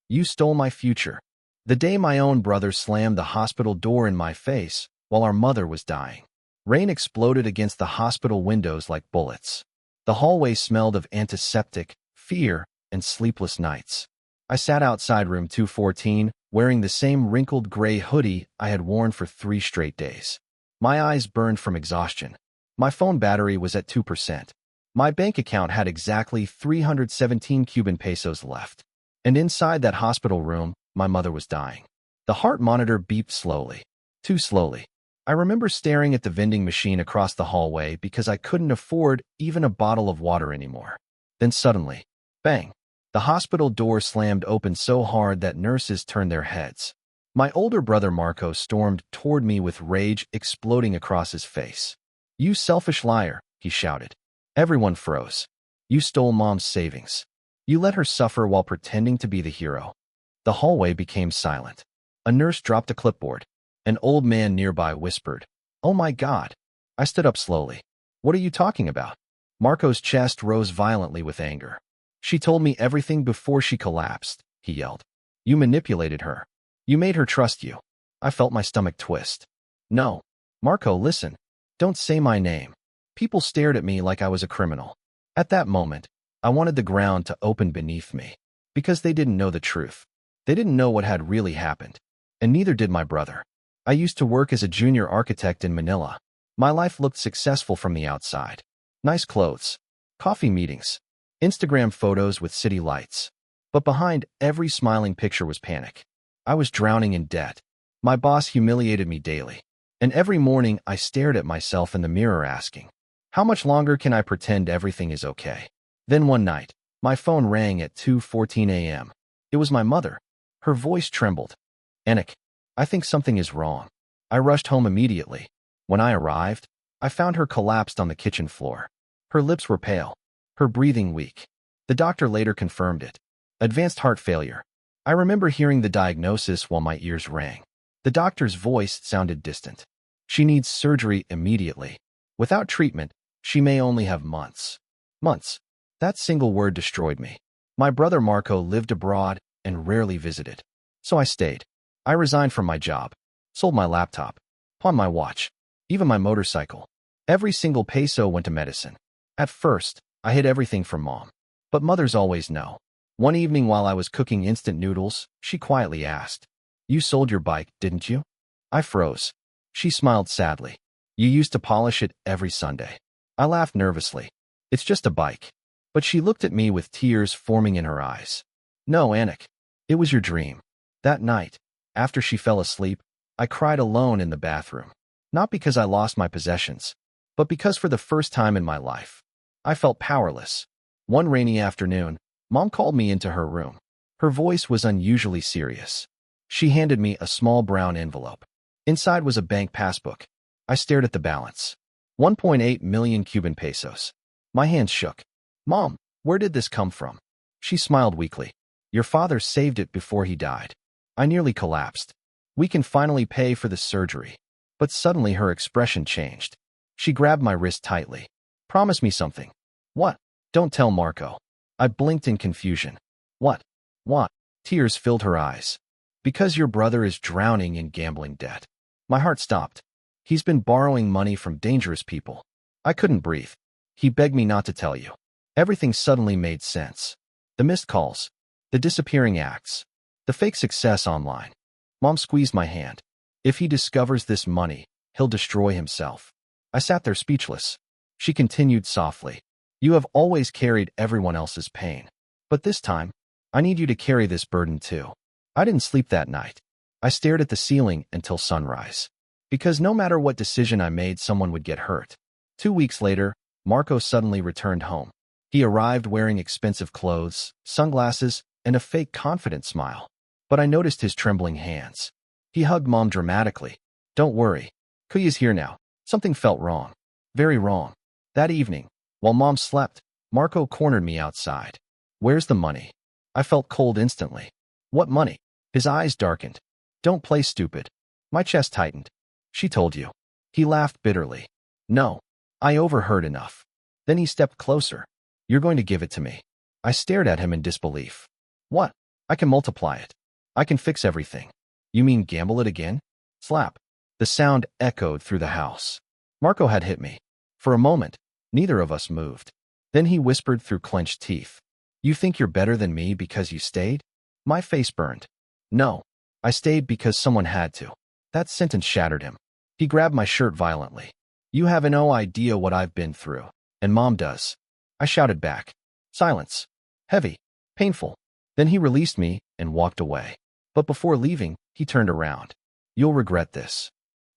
You stole my future. The day my own brother slammed the hospital door in my face while our mother was dying. Rain exploded against the hospital windows like bullets. The hallway smelled of antiseptic, fear, and sleepless nights. I sat outside room 214, wearing the same wrinkled gray hoodie I had worn for 3 straight days. My eyes burned from exhaustion. My phone battery was at 2%. My bank account had exactly 317 Cuban pesos left. And inside that hospital room, my mother was dying. The heart monitor beeped slowly. Too slowly. I remember staring at the vending machine across the hallway because I couldn't afford even a bottle of water anymore. Then suddenly, bang! The hospital door slammed open so hard that nurses turned their heads. My older brother Marco stormed toward me with rage exploding across his face. "You selfish liar," he shouted. Everyone froze. "You stole Mom's savings. You let her suffer while pretending to be the hero." The hallway became silent. A nurse dropped a clipboard. An old man nearby whispered, "Oh my God." I stood up slowly. "What are you talking about?" Marco's chest rose violently with anger. "She told me everything before she collapsed," he yelled. "You manipulated her. You made her trust you." I felt my stomach twist. "No. Marco, listen. Don't say my name." People stared at me like I was a criminal. At that moment, I wanted the ground to open beneath me. Because they didn't know the truth. They didn't know what had really happened. And neither did my brother. I used to work as a junior architect in Manila. My life looked successful from the outside. Nice clothes, coffee meetings, Instagram photos with city lights. But behind every smiling picture was panic. I was drowning in debt. My boss humiliated me daily. And every morning I stared at myself in the mirror asking, how much longer can I pretend everything is okay? Then one night, my phone rang at 2:14 a.m. It was my mother. Her voice trembled. "Anik, I think something is wrong." I rushed home immediately. When I arrived, I found her collapsed on the kitchen floor. Her lips were pale, her breathing weak. The doctor later confirmed it. Advanced heart failure. I remember hearing the diagnosis while my ears rang. The doctor's voice sounded distant. "She needs surgery immediately. Without treatment, she may only have months." Months. That single word destroyed me. My brother Marco lived abroad and rarely visited. So I stayed. I resigned from my job, sold my laptop, pawned my watch, even my motorcycle. Every single peso went to medicine. At first, I hid everything from Mom. But mothers always know. One evening while I was cooking instant noodles, she quietly asked, "You sold your bike, didn't you?" I froze. She smiled sadly. "You used to polish it every Sunday." I laughed nervously. "It's just a bike." But she looked at me with tears forming in her eyes. "No, Anik. It was your dream." That night, after she fell asleep, I cried alone in the bathroom. Not because I lost my possessions, but because for the first time in my life, I felt powerless. One rainy afternoon, Mom called me into her room. Her voice was unusually serious. She handed me a small brown envelope. Inside was a bank passbook. I stared at the balance. 1.8 million Cuban pesos. My hands shook. "Mom, where did this come from?" She smiled weakly. "Your father saved it before he died." I nearly collapsed. "We can finally pay for the surgery." But suddenly her expression changed. She grabbed my wrist tightly. "Promise me something." "What?" "Don't tell Marco." I blinked in confusion. "What? What?" Tears filled her eyes. "Because your brother is drowning in gambling debt." My heart stopped. "He's been borrowing money from dangerous people." I couldn't breathe. "He begged me not to tell you." Everything suddenly made sense. The missed calls, the disappearing acts, the fake success online. Mom squeezed my hand. "If he discovers this money, he'll destroy himself." I sat there speechless. She continued softly. "You have always carried everyone else's pain. But this time, I need you to carry this burden too." I didn't sleep that night. I stared at the ceiling until sunrise. Because no matter what decision I made, someone would get hurt. 2 weeks later, Marco suddenly returned home. He arrived wearing expensive clothes, sunglasses, and a fake confident smile. But I noticed his trembling hands. He hugged Mom dramatically. "Don't worry. Kuya's here now." Something felt wrong. Very wrong. That evening, while Mom slept, Marco cornered me outside. "Where's the money?" I felt cold instantly. "What money?" His eyes darkened. "Don't play stupid." My chest tightened. "She told you." He laughed bitterly. "No. I overheard enough." Then he stepped closer. "You're going to give it to me." I stared at him in disbelief. "What?" I can multiply it. I can fix everything. You mean gamble it again? Slap. The sound echoed through the house. Marco had hit me. For a moment, neither of us moved. Then he whispered through clenched teeth. You think you're better than me because you stayed? My face burned. No. I stayed because someone had to. That sentence shattered him. He grabbed my shirt violently. You have no idea what I've been through. And Mom does. I shouted back. Silence. Heavy. Painful. Then he released me and walked away. But before leaving, he turned around. You'll regret this.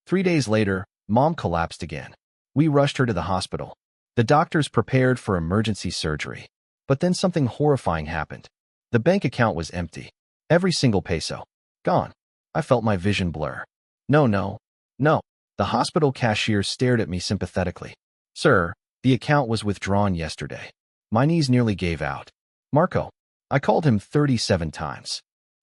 3 days later, Mom collapsed again. We rushed her to the hospital. The doctors prepared for emergency surgery. But then something horrifying happened. The bank account was empty. Every single peso. Gone. I felt my vision blur. No, no, no. The hospital cashier stared at me sympathetically. Sir, the account was withdrawn yesterday. My knees nearly gave out. Marco. I called him 37 times.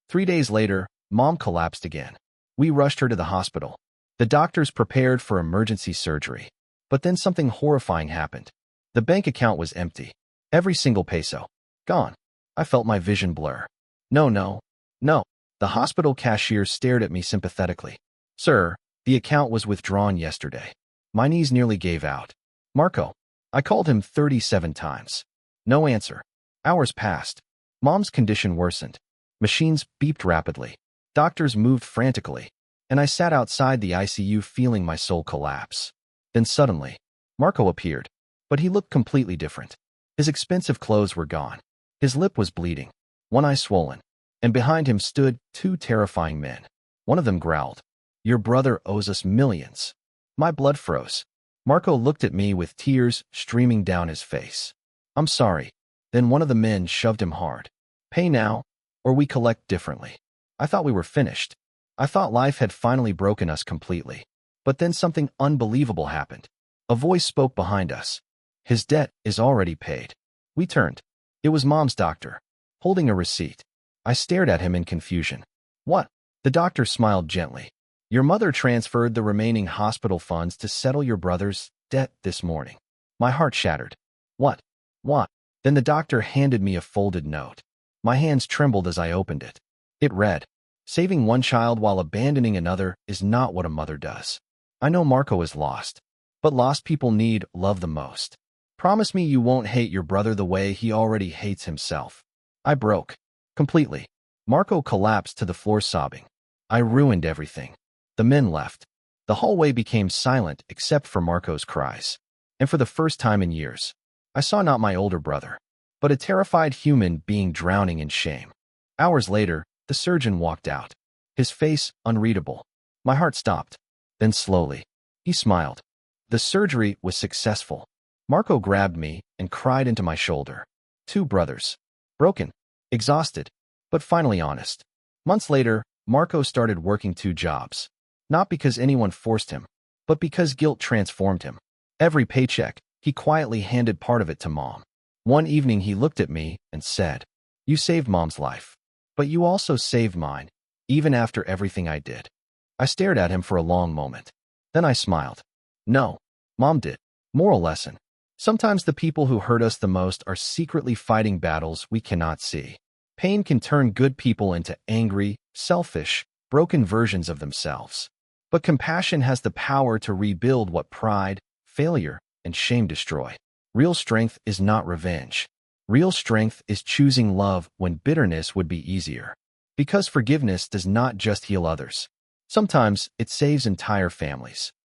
3 days later, Mom collapsed again. We rushed her to the hospital. The doctors prepared for emergency surgery. But then something horrifying happened. The bank account was empty. Every single peso. Gone. I felt my vision blur. No, no, no. The hospital cashier stared at me sympathetically. Sir, the account was withdrawn yesterday. My knees nearly gave out. Marco. I called him 37 times. No answer. Hours passed. Mom's condition worsened. Machines beeped rapidly. Doctors moved frantically. And I sat outside the ICU feeling my soul collapse. Then suddenly, Marco appeared. But he looked completely different. His expensive clothes were gone. His lip was bleeding. One eye swollen. And behind him stood 2 terrifying men. One of them growled. Your brother owes us millions. My blood froze. Marco looked at me with tears streaming down his face. I'm sorry. Then one of the men shoved him hard. Pay now, or we collect differently. I thought we were finished. I thought life had finally broken us completely. But then something unbelievable happened. A voice spoke behind us. His debt is already paid. We turned. It was Mom's doctor, holding a receipt. I stared at him in confusion. What? The doctor smiled gently. Your mother transferred the remaining hospital funds to settle your brother's debt this morning. My heart shattered. What? What? Then the doctor handed me a folded note. My hands trembled as I opened it. It read, saving one child while abandoning another is not what a mother does. I know Marco is lost, but lost people need love the most. Promise me you won't hate your brother the way he already hates himself. I broke. Completely. Marco collapsed to the floor sobbing. I ruined everything. The men left. The hallway became silent except for Marco's cries. And for the first time in years, I saw not my older brother, but a terrified human being drowning in shame. Hours later, the surgeon walked out. His face unreadable. My heart stopped. Then slowly, he smiled. The surgery was successful. Marco grabbed me and cried into my shoulder. 2 brothers. Broken. Exhausted. But finally honest. Months later, Marco started working 2 jobs. Not because anyone forced him, but because guilt transformed him. Every paycheck, he quietly handed part of it to Mom. One evening he looked at me and said, You saved Mom's life. But you also saved mine, even after everything I did. I stared at him for a long moment. Then I smiled. No, Mom did. Moral lesson. Sometimes the people who hurt us the most are secretly fighting battles we cannot see. Pain can turn good people into angry, selfish, broken versions of themselves. But compassion has the power to rebuild what pride, failure, and shame destroy. Real strength is not revenge. Real strength is choosing love when bitterness would be easier. Because forgiveness does not just heal others. Sometimes it saves entire families.